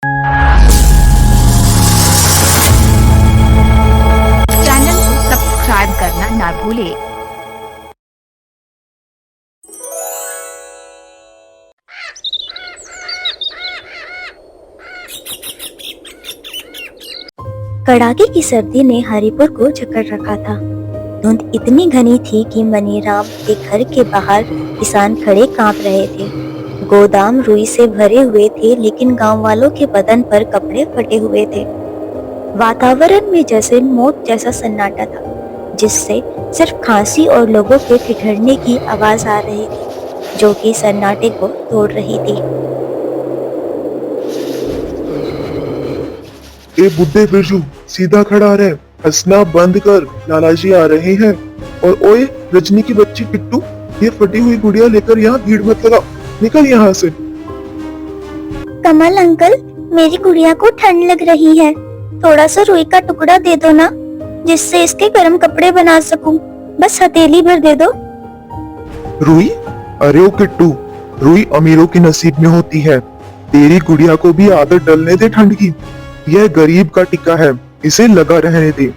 Channel को subscribe करना ना भूलें। कड़ाके की सर्दी ने हरिपुर को जकड़ रखा था। धुंध इतनी घनी थी कि मनीराम के घर के बाहर किसान खड़े कांप रहे थे। गोदाम रुई से भरे हुए थे, लेकिन गांव वालों के बदन पर कपड़े फटे हुए थे। वातावरण में जैसे मौत जैसा सन्नाटा था, जिससे सिर्फ खांसी और लोगों के ठिठुरने की आवाज आ रही थी, जो कि सन्नाटे को तोड़ रही थी। ए बुड्ढे बिरजू, सीधा खड़ा रह, हंसना बंद कर, लालाजी आ रहे हैं। और ओए रजनी की बच्ची किट्टू, ये फटी हुई गुड़िया लेकर यहाँ भीड़ मत लगा, निकल यहाँ से। कमल अंकल, मेरी गुड़िया को ठंड लग रही है, थोड़ा सा रुई का टुकड़ा दे दो ना, जिससे इसके गर्म कपड़े बना सकूं। बस हथेली भर दे दो। रुई? अरे ओ किट्टू, रुई अमीरों के नसीब में होती है। तेरी गुड़िया को भी आदत डलने दे ठंड की। यह गरीब का टिक्का है, इसे लगा रहने दे।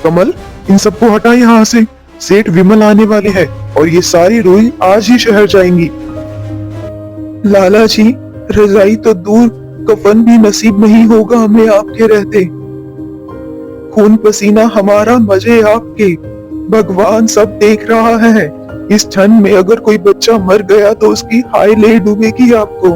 कमल, इन सबको हटा यहाँ से, सेठ विमल आने वाले हैं और ये सारी रुई आज ही शहर जाएंगी। लाला जी, रजाई तो दूर, कफन भी नसीब नहीं होगा हमें आपके रहते। खून पसीना हमारा, मजे आपके, भगवान सब देख रहा है। इस ठंड में अगर कोई बच्चा मर गया तो उसकी हाय ले डूबेगी आपको।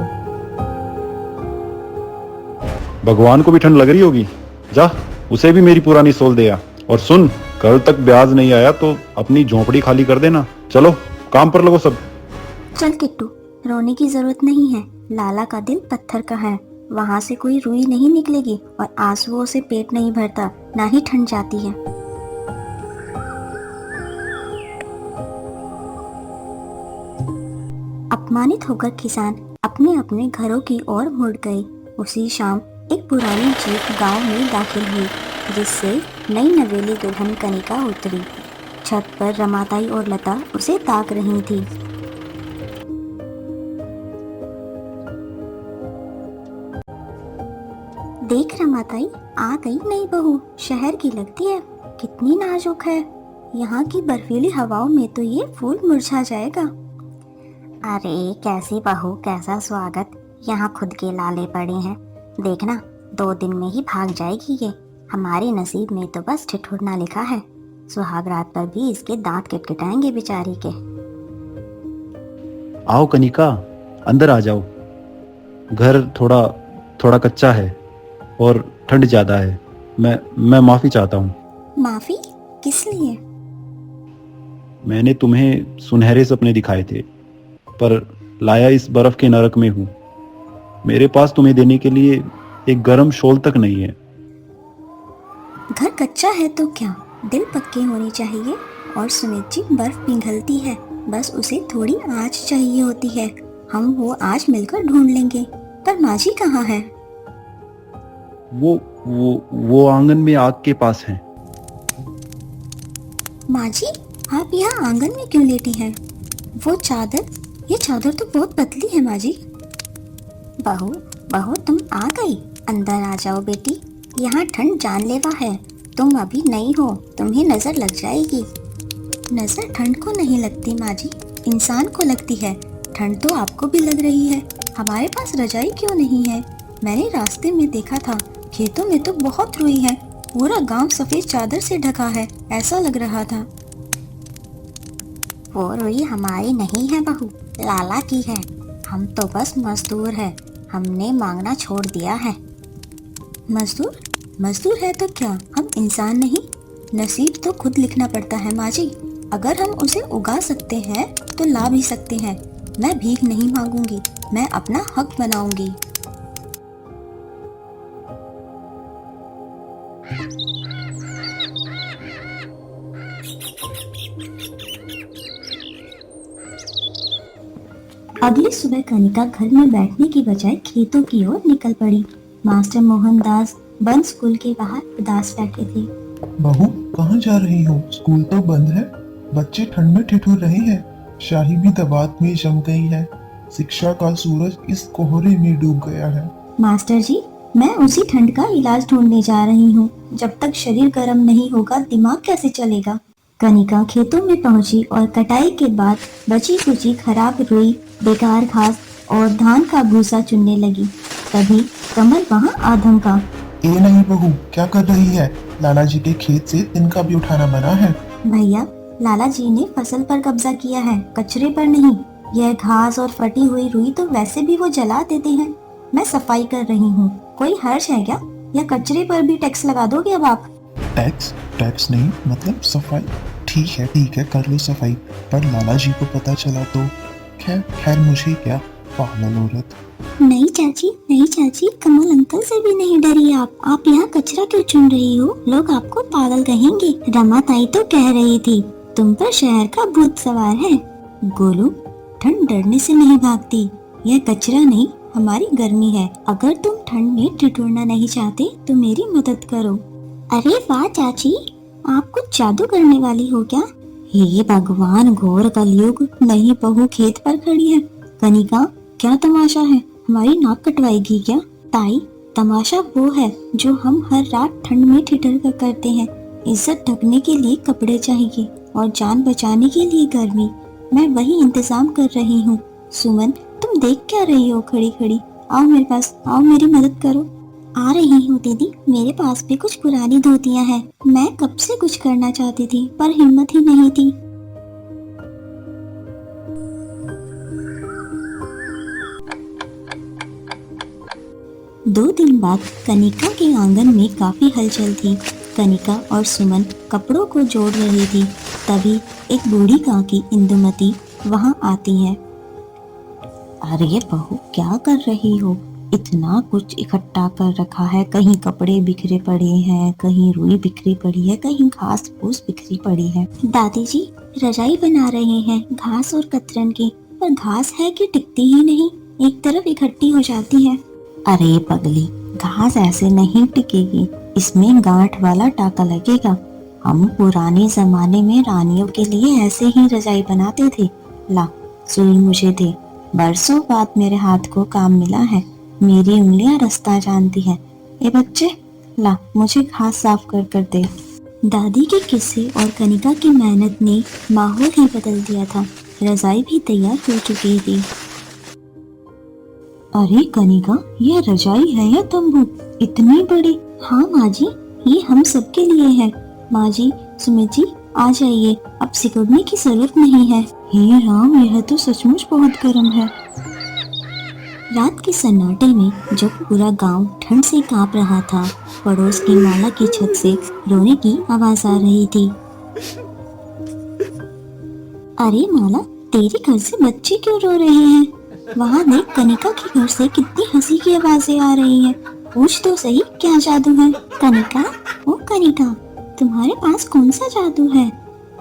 भगवान को भी ठंड लग रही होगी, जा उसे भी मेरी पुरानी सोल दे आ। और सुन, कल तक ब्याज नहीं आया तो अपनी झोपड़ी खाली कर देना। चलो काम पर लगो सब। चल किट्टू, रोने की जरूरत नहीं है। लाला का दिल पत्थर का है, वहाँ से कोई रुई नहीं निकलेगी और आंसुओं से पेट नहीं भरता, ना ही ठंड जाती है। अपमानित होकर किसान अपने अपने घरों की ओर मुड़ गए। उसी शाम एक पुरानी जीप गांव में दाखिल हुई, जिससे नई नवेली दुल्हन कनिका उतरी। छत पर रमाताई और लता उसे ताक रही थी। देख रमाताई, आ गई नई बहू, शहर की लगती है, कितनी नाजुक है। यहाँ की बर्फीली हवाओं में तो ये फूल मुरझा जाएगा। अरे कैसी बहू, कैसा स्वागत, यहाँ खुद के लाले पड़े हैं। देखना 2 दिन में ही भाग जाएगी ये। हमारे नसीब में तो बस ठिठुरना लिखा है। सुहाग रात पर भी इसके दांत किटकिटाएंगे बेचारी के। आओ कनिका, अंदर आ जाओ। घर थोड़ा कच्चा है और ठंड ज्यादा है। मैं माफी चाहता हूँ। माफी? किस लिए? मैंने तुम्हें सुनहरे सपने दिखाए थे, पर लाया इस बर्फ के नरक में हूँ। मेरे पास तुम्हें देने के लिए एक गर्म शॉल तक नहीं है। घर कच्चा है तो क्या, दिल पक्के होने चाहिए। और सुमित जी, बर्फ पिघलती है, बस उसे थोड़ी आँच चाहिए होती है। हम वो आँच मिलकर ढूंढ लेंगे। पर माँ जी कहाँ है? वो आंगन में आग के पास है। माँ जी, आप यहाँ आंगन में क्यों लेटी हैं? वो चादर, ये चादर तो बहुत पतली है माँ जी। बहू तुम आ गई, अंदर आ जाओ बेटी। यहाँ ठंड जानलेवा है, तुम अभी नई हो, तुम्हें नजर लग जाएगी। नजर ठंड को नहीं लगती माँ जी, इंसान को लगती है। ठंड तो आपको भी लग रही है। हमारे पास रजाई क्यों नहीं है? मैंने रास्ते में देखा था, खेतों में तो बहुत रुई है, पूरा गांव सफेद चादर से ढका है, ऐसा लग रहा था। वो रुई हमारी नहीं है बहू, लाला की है। हम तो बस मजदूर है, हमने मांगना छोड़ दिया है। मजदूर है तो क्या हम इंसान नहीं? नसीब तो खुद लिखना पड़ता है माँ जी। अगर हम उसे उगा सकते हैं तो ला भी सकते हैं। मैं भीख नहीं मांगूंगी, मैं अपना हक बनाऊंगी। अगली सुबह कनिका घर में बैठने की बजाय खेतों की ओर निकल पड़ी। मास्टर मोहनदास बंद स्कूल के बाहर उदास बैठे थे। बहू, कहाँ जा रही हो? स्कूल तो बंद है, बच्चे ठंड में ठिठुर रहे हैं, शाही भी दबात में जम गई है, शिक्षा का सूरज इस कोहरे में डूब गया है। मास्टर जी, मैं उसी ठंड का इलाज ढूंढने जा रही हूँ। जब तक शरीर गर्म नहीं होगा दिमाग कैसे चलेगा। कनिका खेतों में पहुंची और कटाई के बाद बची कुची खराब रुई, बेकार घास और धान का भूसा चुनने लगी। तभी कमल वहाँ आधम का। ये नहीं बहू, क्या कर रही है? लाला जी के खेत से तिनका भी उठाना मना है। भैया, लाला जी ने फसल पर कब्जा किया है, कचरे पर नहीं। यह घास और फटी हुई रुई तो वैसे भी वो जला देते हैं। मैं सफाई कर रही हूँ, कोई हर्ष है क्या? या कचरे पर भी टैक्स लगा दोगे अब आप? टैक्स नहीं, मतलब सफाई। ठीक है कर लो सफाई, पर लाला जी को पता चला तो? खैर मुझे क्या, पागल औरत। नहीं चाची, कमल अंकल से भी नहीं डरी आप यहाँ कचरा क्यों चुन रही हो? लोग आपको पागल कहेंगे। रमा ताई तो कह रही थी तुम पर शहर का भूत सवार है। गोलू, ठंड डरने से नहीं भागती। यह कचरा नहीं, हमारी गर्मी है। अगर तुम ठंड में ठिठुरना नहीं चाहते तो मेरी मदद करो। अरे वाह चाची, आप कुछ जादू करने वाली हो क्या? हे भगवान, घोर कलयुग। नहीं, बहू खेत पर खड़ी है। कनिका, क्या तमाशा है? हमारी नाक कटवाएगी क्या? ताई, तमाशा वो है जो हम हर रात ठंड में ठिठुर कर करते हैं। इज्जत ढकने के लिए कपड़े चाहिए और जान बचाने के लिए गर्मी। मैं वही इंतजाम कर रही हूँ। सुमन, तुम देख क्या रही हो खड़ी खड़ी? आओ मेरे पास, आओ मेरी मदद करो। आ रही हूँ दीदी, मेरे पास भी कुछ पुरानी धोतियाँ हैं। मैं कब से कुछ करना चाहती थी पर हिम्मत ही नहीं थी। दो दिन बाद कनिका के आंगन में काफी हलचल थी। कनिका और सुमन कपड़ों को जोड़ रही थी। तभी एक बूढ़ी काकी इंदुमती वहाँ आती है। अरे बहू, क्या कर रही हो? इतना कुछ इकट्ठा कर रखा है। कहीं कपड़े बिखरे पड़े हैं, कहीं रुई बिखरी पड़ी है, कहीं घास फूस बिखरी पड़ी है। दादी जी, रजाई बना रहे हैं घास और कतरन की, पर घास है कि टिकती ही नहीं, एक तरफ इकट्ठी हो जाती है। अरे पगली, घास ऐसे नहीं टिकेगी, इसमें गांठ वाला टाका लगेगा। हम पुराने जमाने में रानियों के लिए ऐसे ही रजाई बनाते थे। ला, सुई मुझे दे। बरसों बाद मेरे हाथ को काम मिला है। मेरी उंगलियां रास्ता जानती हैं। ए बच्चे, ला, मुझे घास साफ कर कर दे। दादी के किस्से और कनिका की मेहनत ने माहौल ही बदल दिया था। रजाई भी तैयार हो चुकी थी। अरे कनिका, ये रजाई है या तंबू? इतनी बड़ी? हाँ माँ जी, ये हम सबके लिए है। माँ जी, सुमित जी, आ जाइए, अब सिकुड़ने की जरूरत नहीं है। हे राम, यह तो सचमुच बहुत गर्म है। रात के सन्नाटे में जब पूरा गांव ठंड से कांप रहा था, पड़ोस की माला की छत से रोने की आवाज आ रही थी। अरे माला, तेरे घर से बच्चे क्यों रो रहे हैं? वहाँ देख, कनिका के घर से कितनी हंसी की आवाजें आ रही हैं। पूछ तो सही, क्या जादू है? कनिका, ओ कनिका, तुम्हारे पास कौन सा जादू है?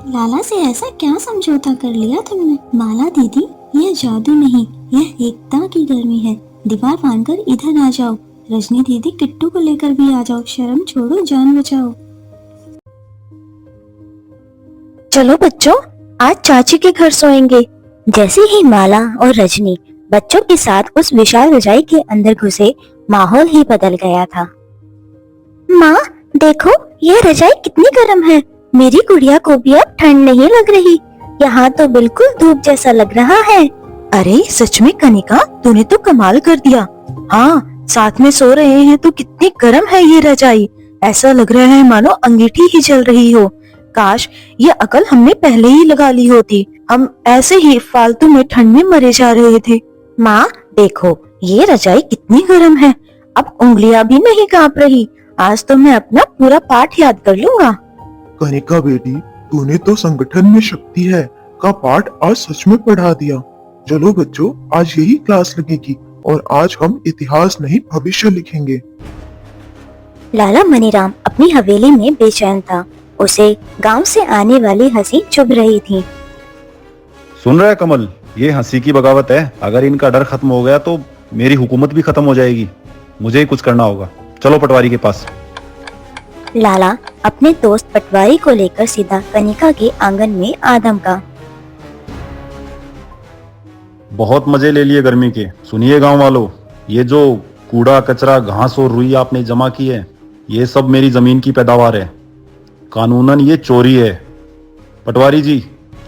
लाला से ऐसा क्या समझौता कर लिया तुमने? माला दीदी, यह जादू नहीं, यह एकता की गर्मी है। दीवार फाड़कर इधर आ जाओ। रजनी दीदी, किट्टू को लेकर भी आ जाओ। शर्म छोड़ो, जान बचाओ। चलो बच्चों, आज चाची के घर सोएंगे। जैसे ही माला और रजनी बच्चों के साथ उस विशाल रजाई के अंदर घुसे, माहौल ही बदल गया था। माँ देखो, ये रजाई कितनी गर्म है। मेरी गुड़िया को भी अब ठंड नहीं लग रही। यहाँ तो बिल्कुल धूप जैसा लग रहा है। अरे सच में कनिका, तूने तो कमाल कर दिया। हाँ, साथ में सो रहे हैं तो कितनी गर्म है ये रजाई। ऐसा लग रहा है मानो अंगीठी ही चल रही हो। काश ये अकल हमने पहले ही लगा ली होती। हम ऐसे ही फालतू में ठंड में मरे जा रहे थे। माँ देखो, ये रजाई कितनी गर्म है। अब उंगलियां भी नहीं कांप रही। आज तो मैं अपना पूरा पाठ याद कर लूंगा। कनिका बेटी, तूने तो संगठन में शक्ति है का पाठ आज सच में पढ़ा दिया। चलो बच्चों, आज यही क्लास लगेगी और आज हम इतिहास नहीं भविष्य लिखेंगे। लाला मनीराम अपनी हवेली में बेचैन था। उसे गांव से आने वाली हंसी चुभ रही थी। सुन रहा है कमल, ये हंसी की बगावत है। अगर इनका डर खत्म हो गया तो मेरी हुकूमत भी खत्म हो जाएगी। मुझे ही कुछ करना होगा। चलो पटवारी के पास। लाला अपने दोस्त पटवारी को लेकर सीधा कनिका के आंगन में आ धमका। बहुत मजे ले लिए गर्मी के। सुनिए गांव वालों, ये जो कूड़ा कचरा घास और रुई आपने जमा की है, ये सब मेरी जमीन की पैदावार है। कानूनन ये चोरी है। पटवारी जी,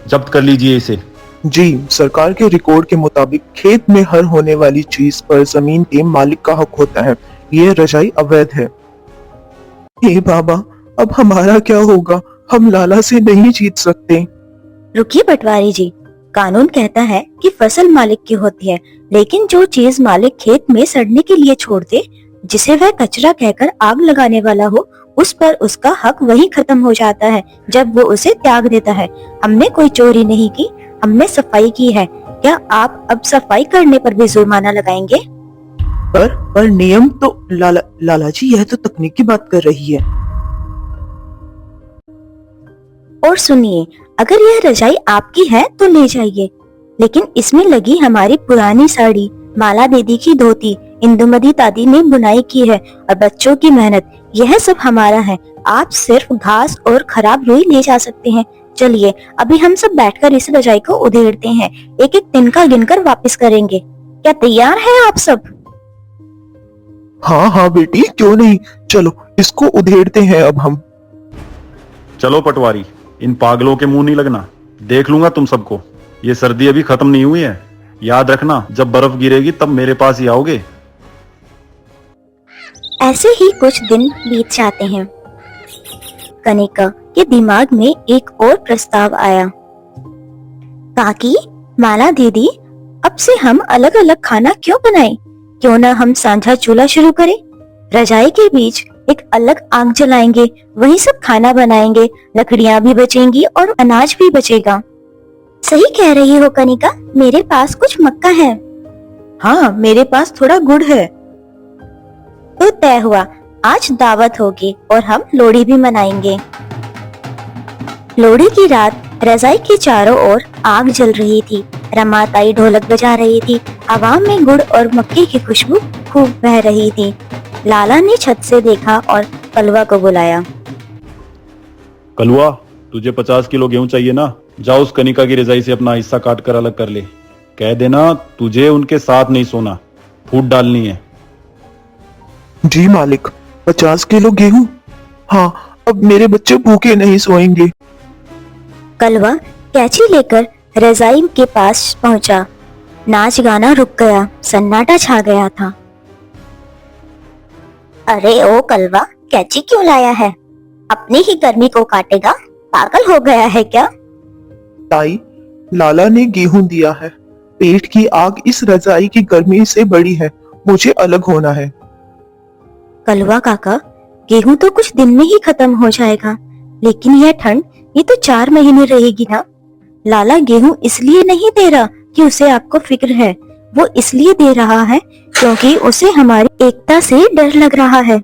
जब्त कर लीजिए इसे। जी, सरकार के रिकॉर्ड के मुताबिक खेत में हर होने वाली चीज पर जमीन के मालिक का हक होता है। यह रजाई अवैध है। हे बाबा, अब हमारा क्या होगा? हम लाला से नहीं जीत सकते। रुकिए पटवारी जी, कानून कहता है कि फसल मालिक की होती है, लेकिन जो चीज मालिक खेत में सड़ने के लिए छोड़ दे, जिसे वह कचरा कहकर आग लगाने वाला हो, उस पर उसका हक वहीं खत्म हो जाता है जब वो उसे त्याग देता है। हमने कोई चोरी नहीं की, हमने सफाई की है। क्या आप अब सफाई करने पर भी जुर्माना लगाएंगे? पर नियम तो लाला जी, यह तो तकनीक की बात कर रही है। और सुनिए, अगर यह रजाई आपकी है तो ले जाइए, लेकिन इसमें लगी हमारी पुरानी साड़ी, माला दीदी की धोती, इंदुमती दादी ने बुनाई की है और बच्चों की मेहनत, यह सब हमारा है। आप सिर्फ घास और खराब रुई ले जा सकते हैं। चलिए, अभी हम सब बैठकर इस रजाई को उधेड़ते हैं, एक एक तिनका गिनकर वापस करेंगे। क्या तैयार हैं आप सब? हाँ हाँ बेटी, क्यों नहीं, चलो इसको उधेड़ते हैं अब हम। चलो पटवारी, इन पागलों के मुंह नहीं लगना। देख लूंगा तुम सबको। ये सर्दी अभी खत्म नहीं हुई है। याद रखना, जब बर्फ गिरेगी तब मेरे पास ही आओगे। ऐसे ही कुछ दिन बीत जाते हैं। कनिका के दिमाग में एक और प्रस्ताव आया। काकी, माला दीदी, अब से हम अलग अलग खाना क्यों बनाएं? क्यों ना हम साझा चूल्हा शुरू करें? रजाई के बीच एक अलग आग जलाएंगे, वही सब खाना बनाएंगे, लकड़ियां भी बचेंगी और अनाज भी बचेगा। सही कह रही हो कनिका, मेरे पास कुछ मक्का है। हाँ, मेरे पास थोड़ा गुड़ है। तो तय हुआ, आज दावत होगी और हम लोहड़ी भी मनाएंगे। लोहड़ी की रात रजाई के चारों ओर आग जल रही थी। रमाताई ढोलक बजा रही थी। हवा में गुड़ और मक्के की खुशबू खूब बह रही थी। लाला ने छत से देखा और कलवा को बुलाया। कलवा, तुझे 50 किलो गेहूं चाहिए ना? जाओ उस कनिका की रजाई से अपना हिस्सा काट कर अलग कर ले। कह देना तुझे उनके साथ नहीं सोना, फूट डालनी है। जी मालिक, 50 किलो गेहूं? हाँ, अब मेरे बच्चे भूखे नहीं सोएंगे। कलवा कैंची लेकर रजाई के पास पहुंचा। नाच गाना रुक गया, सन्नाटा छा गया था। अरे ओ कलवा, कैंची क्यों लाया है? अपनी ही गर्मी को काटेगा? पागल हो गया है क्या? ताई, लाला ने गेहूं दिया है। पेट की आग इस रजाई की गर्मी से बड़ी है। मुझे अलग होना है। कलवा काका, गेहूं तो कुछ दिन में ही खत्म हो जाएगा, लेकिन यह ठंड, ये तो 4 महीने रहेगी ना। लाला गेहूं इसलिए नहीं दे रहा कि उसे आपको फिक्र है, वो इसलिए दे रहा है क्योंकि उसे हमारी एकता से डर लग रहा है।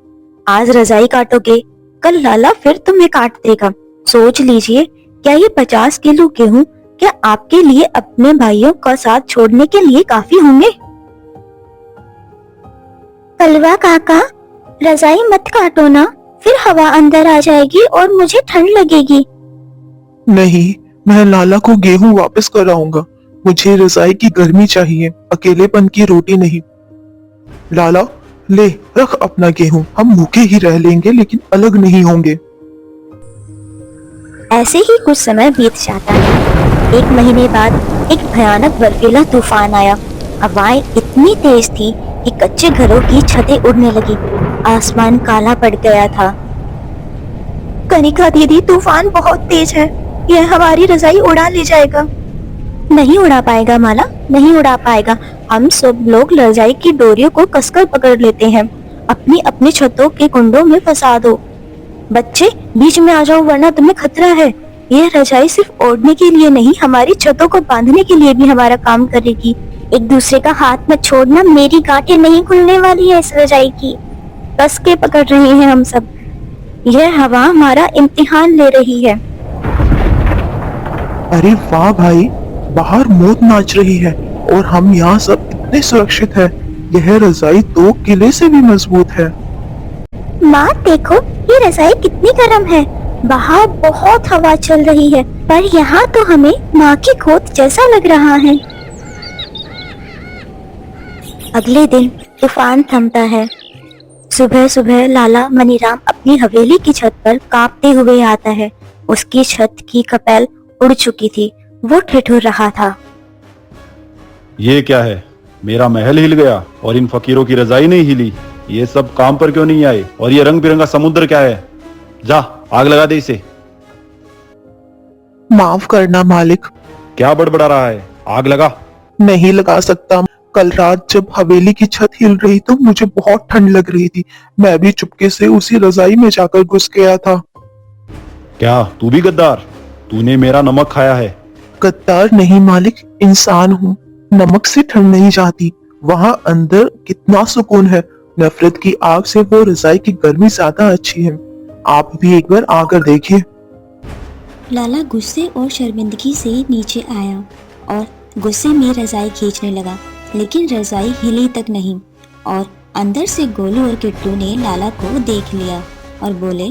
आज रजाई काटोगे, कल लाला फिर तुम्हें काट देगा। सोच लीजिए, क्या ये 50 किलो गेहूं क्या आपके लिए अपने भाइयों का साथ छोड़ने के लिए काफी होंगे? कलवा काका, रजाई मत काटो ना, फिर हवा अंदर आ जाएगी और मुझे ठंड लगेगी। नहीं, मैं लाला को गेहूं वापस कराऊंगा। मुझे रजाई की गर्मी चाहिए, अकेलेपन की रोटी नहीं। लाला, ले रख अपना गेहूं। हम भूखे ही रह लेंगे लेकिन अलग नहीं होंगे। ऐसे ही कुछ समय बीत जाता है। 1 महीने बाद एक भयानक बर्फीला तूफान आया। हवाएं इतनी तेज थी कि कच्चे घरों की छतें उड़ने लगी। आसमान काला पड़ गया था। कनिका दीदी, तूफान बहुत तेज है, यह हमारी रजाई उड़ा ले जाएगा। नहीं उड़ा पाएगा माला, नहीं उड़ा पाएगा। हम सब लोग रजाई की डोरियों को कसकर पकड़ लेते हैं। अपनी अपनी छतों के कुंडों में फंसा दो। बच्चे, बीच में आ जाओ वरना तुम्हें खतरा है। यह रजाई सिर्फ ओढ़ने के लिए नहीं, हमारी छतों को बांधने के लिए भी हमारा काम करेगी। एक दूसरे का हाथ मत छोड़ना, मेरी गांठें नहीं खुलने वाली है इस रजाई की। कस के पकड़ रहे हैं हम सब। यह हवा हमारा इम्तिहान ले रही है। अरे वाह भाई, बाहर मौत नाच रही है और हम यहाँ सब इतने सुरक्षित हैं। यह रजाई 2 किले से भी मजबूत है। माँ देखो, ये रजाई कितनी गर्म है। बाहर बहुत हवा चल रही है, पर यहाँ तो हमें माँ की गोद जैसा लग रहा है। अगले दिन तूफान थमता है। सुबह सुबह लाला मनीराम अपनी हवेली की छत पर कांपते हुए आता है। उसकी छत की कपेल उड़ चुकी थी। वो ठिठुर रहा था। ये क्या है? मेरा महल हिल गया और इन फकीरों की रजाई नहीं हिली। ये सब काम पर क्यों नहीं आए? और ये रंग बिरंगा समुद्र क्या है? जा, आग लगा दे इसे। माफ करना मालिक, क्या बड़बड़ा रहा है? आग लगा। नहीं लगा सकता। कल रात जब हवेली की छत हिल रही तो मुझे बहुत ठंड लग रही थी। मैं भी चुपके से उसी रजाई में जाकर घुस गया था। क्या तू भी गद्दार? तूने मेरा नमक खाया है। गद्दार नहीं मालिक, इंसान हूँ। नमक से ठंड नहीं जाती। वहाँ अंदर कितना सुकून है। नफरत की आग से वो रजाई की गर्मी ज्यादा अच्छी है। आप भी एक बार आकर देखिए। लाला गुस्से और शर्मिंदगी से नीचे आया और गुस्से में रजाई खींचने लगा, लेकिन रजाई हिली तक नहीं। और अंदर से गोलू और किट्टू ने लाला को देख लिया और बोले,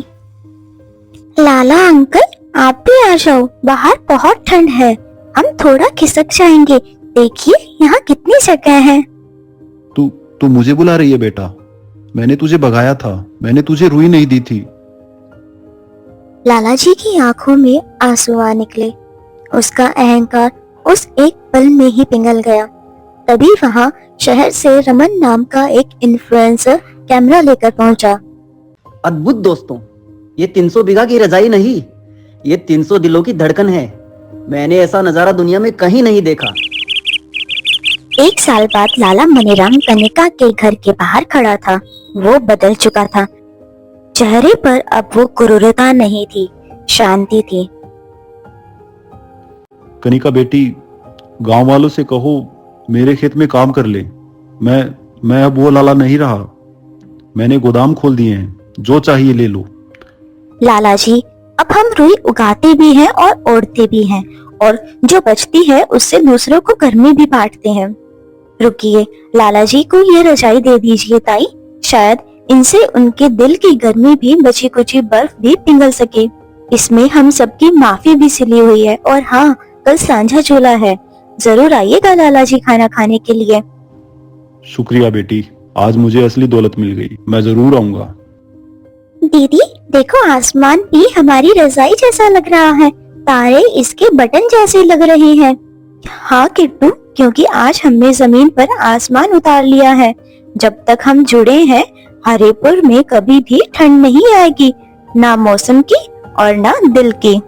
लाला अंकल, आप भी आ जाओ। बाहर बहुत ठंड है। हम थोड़ा खिसक जाएंगे। देखिए यहाँ कितनी जगह है। तू मुझे बुला रही है बेटा? मैंने तुझे भगाया था। मैंने तुझे रुई नहीं दी थी। लाला जी की आंखों में आंसू आ निकले। उसका अहंकार उस एक पल में ही पिघल गया। तभी वहां शहर से रमन नाम का एक इन्फ्लुएंसर कैमरा लेकर पहुंचा। अद्भुत दोस्तों, ये 300 बीघा की रजाई नहीं, ये 300 दिलों की धड़कन है। मैंने ऐसा नजारा दुनिया में कहीं नहीं देखा। 1 साल बाद लाला मनीराम कनिका के घर के बाहर खड़ा था। वो बदल चुका था। चेहरे पर अब वो क्रूरता नहीं थी, शांति थी। कनिका बेटी, गांव वालों से कहो मेरे खेत में काम कर ले। मैं अब वो लाला नहीं रहा। मैंने गोदाम खोल दिए हैं, जो चाहिए ले लो। लाला जी, अब हम रुई उगाते भी हैं और ओढ़ते भी हैं, और जो बचती है उससे दूसरों को घर में भी बांटते हैं। रुकिए, लाला जी को ये रजाई दे दीजिए ताई। शायद इनसे उनके दिल की गर्मी भी, बची कुची बर्फ भी पिघल सके। इसमें हम सबकी माफी भी सिली हुई है। और हाँ, कल सांझा चूल्हा है। जरूर आइएगा लाला जी खाना खाने के लिए। शुक्रिया बेटी, आज मुझे असली दौलत मिल गई। मैं जरूर आऊंगा। दीदी देखो, आसमान भी हमारी रजाई जैसा लग रहा है। तारे इसके बटन जैसे लग रहे हैं। हाँ किट्टू, क्योंकि आज हमने जमीन पर आसमान उतार लिया है। जब तक हम जुड़े हैं, हरिपुर में कभी भी ठंड नहीं आएगी, ना मौसम की और ना दिल की।